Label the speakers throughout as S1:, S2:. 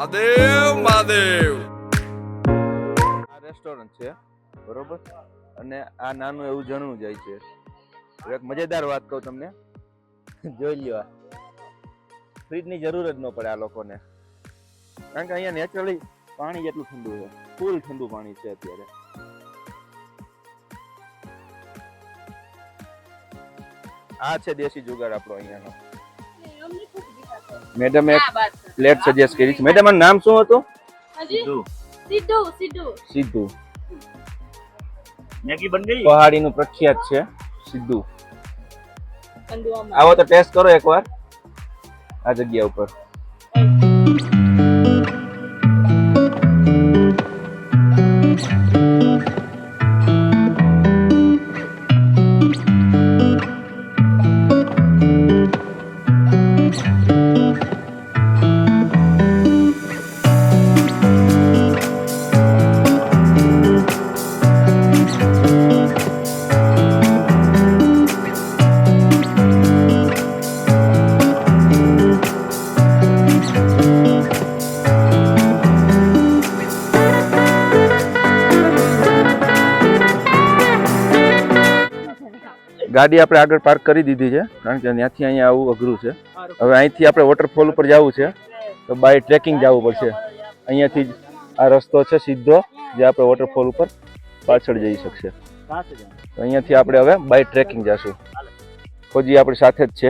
S1: મહાદેવ મહાદેવ.
S2: આ રેસ્ટોરન્ટ છે બરોબર, અને આ નાનું એવું જણવું જાય છે. એક મજેદાર વાત કહું તમને, જોઈ લ્યો, ફ્રીજની જરૂર જ ન પડે આ લોકોને, કારણ કે અહીંયા નેચરલી પાણી જેટલું ઠંડુ છે, ફૂલ ઠંડુ પાણી છે અત્યારે. આ છે દેશી જુગાડ આપણો અહીંયાનો. મેડમ એક પ્લેટ સજેસ્ટ કરી છે. મેડમ આનું નામ શું હતું? સિદ્ધુ.
S3: મેગી બન ગઈ.
S2: પહાડીનું પ્રખ્યાત છે સિદ્ધુ. આવો તો ટેસ્ટ કરો એકવાર આ જગ્યા ઉપર. ગાડી આપણે આગળ પાર્ક કરી દીધી છે, કારણ કે ત્યાંથી અહીંયા આવવું અઘરું છે. હવે અહીંથી આપણે વોટરફોલ ઉપર જવું છે તો બાય ટ્રેકિંગ જવું પડશે. અહીંયાથી જ આ રસ્તો છે સીધો, જે આપણે વોટરફોલ ઉપર પાછળ જઈ શકશે. તો અહીંયાથી આપણે હવે બાય ટ્રેકિંગ જશું. ફોજી આપણી સાથે જ છે.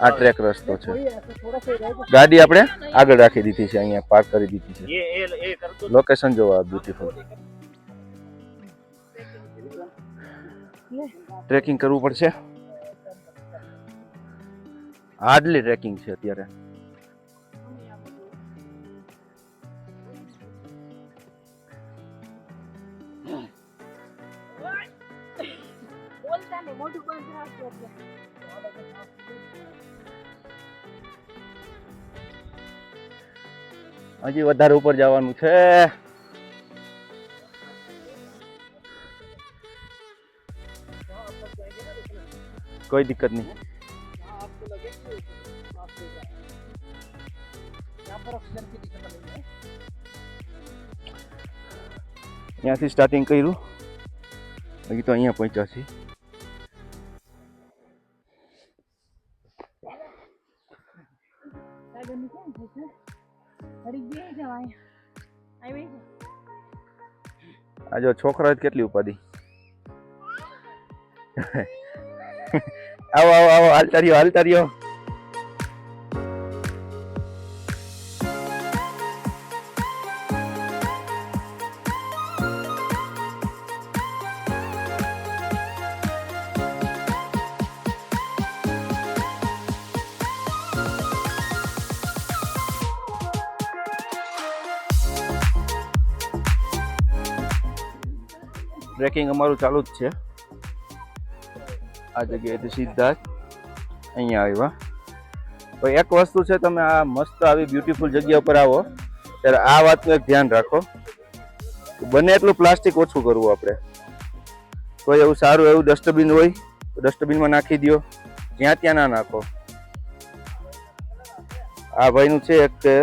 S2: આ ટ્રેક રસ્તો છે. ગાડી આપણે આગળ રાખી દીધી છે, અહીંયા પાર્ક કરી દીધી છે. લોકેશન જોવા બ્યુટીફુલ. ટ્રેકિંગ કરવું પડશે. હાર્ડલી ટ્રેકિંગ છે અત્યારે. હજી વધારે ઉપર જવાનું છે. કોઈ દિક્કત નહીં. અહીંયાથી સ્ટાર્ટિંગ કર્યું, હજી તો અહીંયા પહોંચ્યા છીએ. આ જો છોકરા કેટલી ઉપાધિ. આવો આવો આવો, હાલતા રહ્યો હાલતા રહ્યો. ટ્રેકિંગ અમારું ચાલુ જ છે. આ જગ્યાએથી સીધા જ અહીંયા આવ્યા. તો એક વસ્તુ છે, તમે આ મસ્ત આવી બ્યુટીફુલ જગ્યા ઉપર આવો ત્યારે આ વાતનું એક ધ્યાન રાખો કે બને એટલું પ્લાસ્ટિક ઓછું કરવું. આપણે કોઈ એવું સારું એવું ડસ્ટબિન હોય તો ડસ્ટબિનમાં નાખી દો, જ્યાં ત્યાં ના નાખો. આ ભાઈનું છે એક કે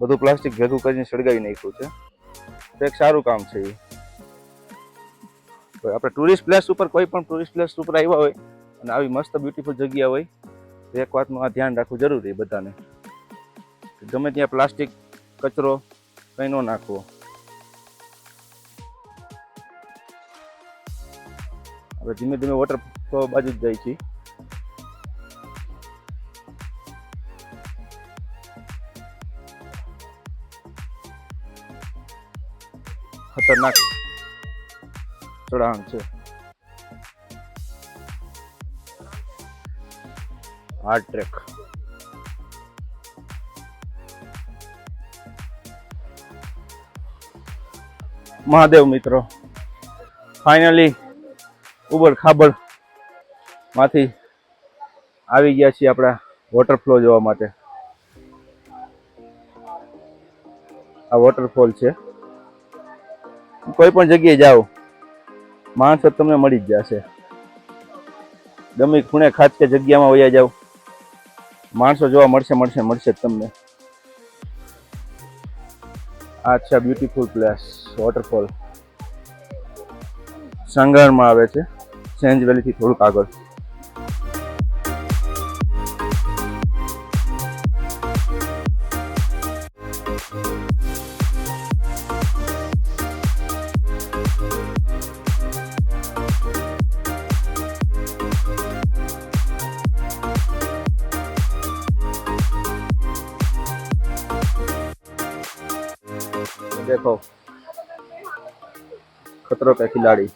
S2: બધું પ્લાસ્ટિક ભેગું કરીને સળગાવી નાખ્યું છે, તો એક સારું કામ છે એ. આપણે ટુરિસ્ટ પ્લેસ ઉપર, કોઈ પણ ટુરિસ્ટ પ્લેસ ઉપર આવ્યા હોય અને આવી મસ્ત બ્યુટીફુલ જગ્યા હોય તો એક વાતનું આ ધ્યાન રાખવું જરૂરી બધાને, ગમે ત્યાં પ્લાસ્ટિક કચરો કંઈ ન નાખવો. આપણે ધીમે ધીમે વોટરફોલ બાજુ જ જાય છે. ખતરનાક ચઢાણ છે, હાર્ડ ટ્રેક. મહાદેવ મિત્રો, ફાઇનલી ઉબડ ખાબડ માંથી આવી ગયા છીએ આપણા વોટરફ્લો જોવા માટે. આ વોટરફોલ છે. કોઈ પણ જગ્યાએ જાઓ માણસો તમને મળી જ જશે. ગમે ખૂણે ખાચ કે જગ્યામાં વયા જાવ માણસો જોવા મળશે જ તમને. આ છે બ્યુટીફુલ પ્લેસ, વોટરફોલ સંગરમાં આવે છે, સેન્જ વેલીથી થોડુંક આગળ. देखो खतरों का खिलाड़ी.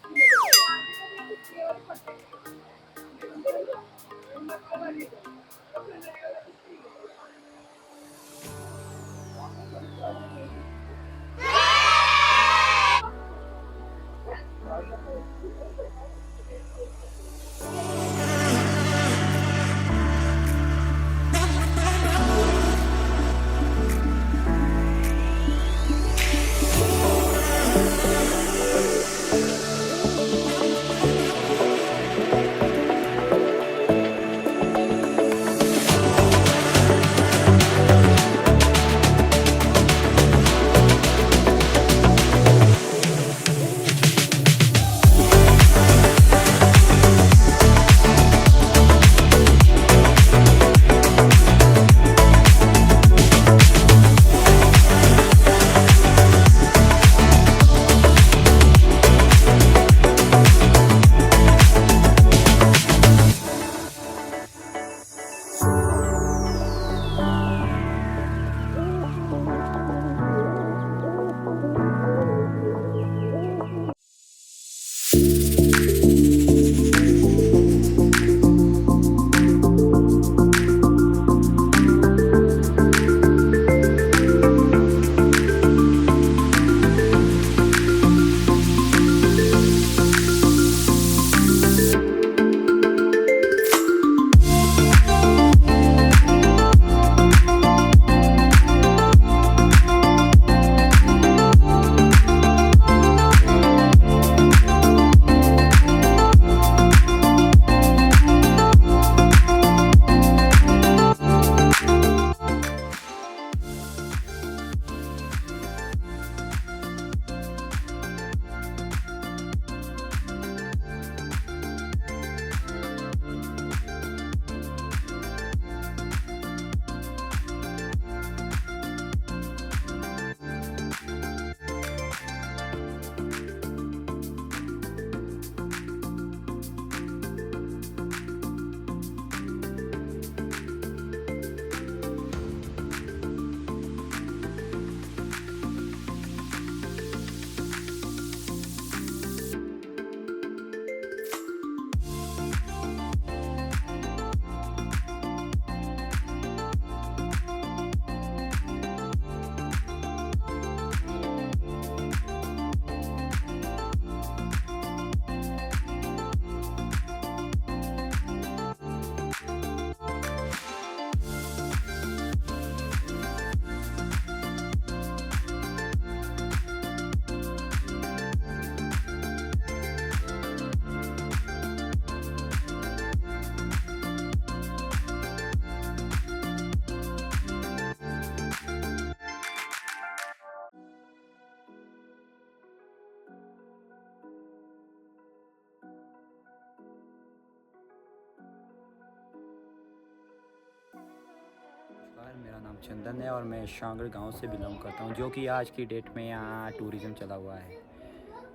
S3: नमस्कार, मेरा नाम चंदन है और मैं शांगड़ गांव से बिलोंग करता हूं, जो कि आज की डेट में यहाँ टूरिज़्म चला हुआ है।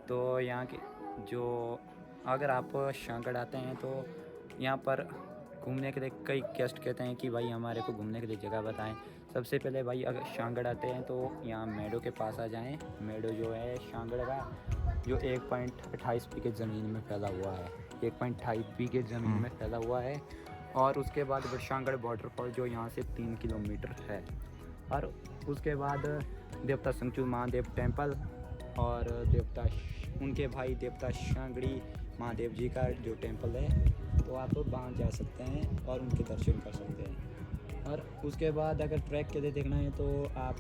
S3: तो यहाँ के जो अगर आप शांगड़ आते हैं तो यहाँ पर घूमने के लिए कई गेस्ट कहते हैं कि भाई हमारे को घूमने के लिए जगह बताएं। सबसे पहले भाई अगर शांगड़ आते हैं तो यहाँ मेडो के पास आ जाएं। मेडो जो है शांगड़ का जो 1.28 बीघे ज़मीन में फैला हुआ है, 1.28 बीघे ज़मीन में फैला हुआ है। और उसके बाद शांगड़ वाटरफॉल जो यहाँ से 3 किलोमीटर है। और उसके बाद देवता संगचू महादेव टेम्पल और देवता उनके भाई देवता शांगड़ी महादेव जी का जो टेम्पल है, तो आप वहाँ जा सकते हैं और उनके दर्शन कर सकते हैं। और उसके बाद अगर ट्रैक के लिए देखना है तो आप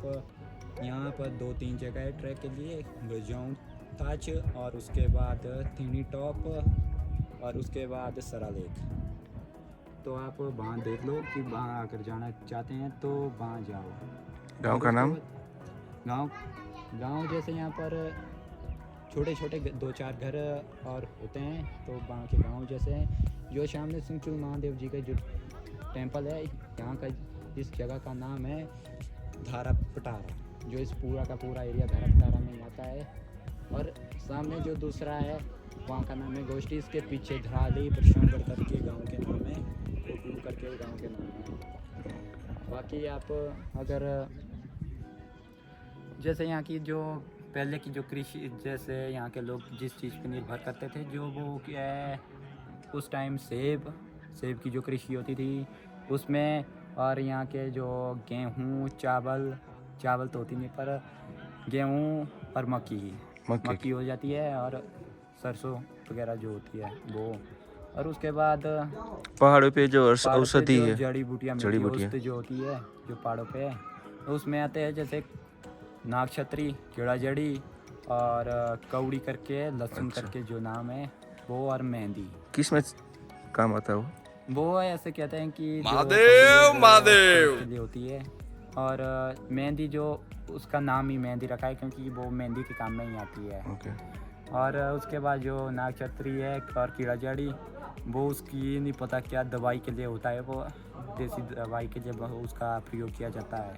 S3: यहाँ पर 2-3 जगह है ट्रैक के लिए, गजाउं ताज और उसके बाद थीनी टॉप और उसके बाद सरा लेक। तो आप वहाँ देख लो कि वहाँ अगर जाना चाहते हैं तो वहाँ जाओ।
S2: गांव
S3: और
S2: का
S3: उसके
S2: नाम?
S3: बाद गांव जैसे यहाँ पर छोटे छोटे 2-4 घर और होते हैं, तो वहाँ के गांव जैसे हैं। जो सामने सिंचुल महादेव जी का जो टेम्पल है, यहाँ का इस जगह का नाम है धारा पटारा, जो इस पूरा का पूरा एरिया धारा पटारा में आता है। और सामने जो दूसरा है वहाँ का नाम है गोष्ठी, इसके पीछे धराली प्रशांगढ़ करके गांव के नाम है, कोटू करके गांव के नाम है। बाकी आप अगर जैसे यहाँ की जो पहले की जो कृषि, जैसे यहाँ के लोग जिस चीज़ पर निर्भर करते थे, जो वो क्या है उस टाइम सेब की जो कृषि होती थी उसमें, और यहाँ के जो गेहूँ चावल तो होती नहीं, पर गेहूँ और मक्की हो जाती है, और सरसों वगैरह जो होती है वो। और उसके बाद
S2: पहाड़ों पे जो
S3: पहाड़ पे
S2: औषधि
S3: जो
S2: है,
S3: जड़ी बूटियाँ
S2: जड़ी
S3: मिलती है,
S2: बूटियाँ।
S3: औषधि जो होती है जो पहाड़ों पे है, तो उसमें आते हैं जैसे नागछत्री, कीड़ा जड़ी, और कौड़ी करके, लहसुन
S2: अच्छा।
S3: करके जो नाम है वो, और मेहंदी।
S2: किस में काम आता है
S3: वो ऐसे कहते हैं कि जो
S1: महादेव,
S3: कौड़ी
S1: महादेव।
S3: पेट के लिए होती है, और मेहंदी जो उसका नाम ही मेहंदी रखा है क्योंकि वो मेहंदी के काम में ही आती है।
S2: ओके।
S3: और उसके बाद जो नागछत्री है और कीड़ा जड़ी, वो उसकी नहीं पता क्या दवाई के लिए होता है, वो देसी दवाई के लिए उसका प्रयोग किया जाता है।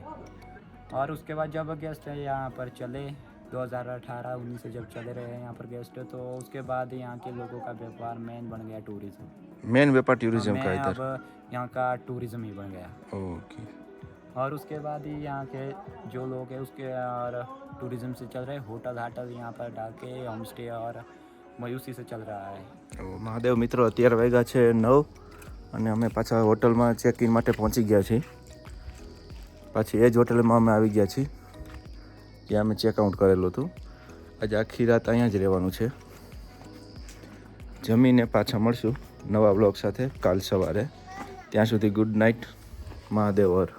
S3: और उसके बाद जब गेस्ट यहाँ पर चले 2018-19 से जब चले रहे हैं यहाँ पर गेस्ट, तो उसके बाद यहाँ के लोगों का व्यापार मेन बन गया टूरिज्म।
S2: मेन व्यापार टूरिज्म का
S3: मैं
S2: इधर।
S3: अब यहाँ का टूरिज्म ही बन गया।
S2: ओके।
S3: और उसके बाद ही यहाँ के जो लोग हैं उसके और टूरिज्म से चल रहे होटल यहाँ पर डाल के होम स्टे, और मयूसी से चल रहा है।
S2: મહાદેવ મિત્રો, અત્યારે વાગ્યા છે 9 અને અમે પાછા હોટલમાં ચેક ઇન માટે પહોંચી ગયા છીએ. પાછી એ જ હોટલમાં અમે આવી ગયા છીએ ત્યાં અમે ચેકઆઉટ કરેલું હતું. આજે આખી રાત અહીંયા જ રહેવાનું છે. જમીને પાછા મળશું નવા બ્લોગ સાથે કાલ સવારે. ત્યાં સુધી ગુડ નાઇટ. મહાદેવ હર.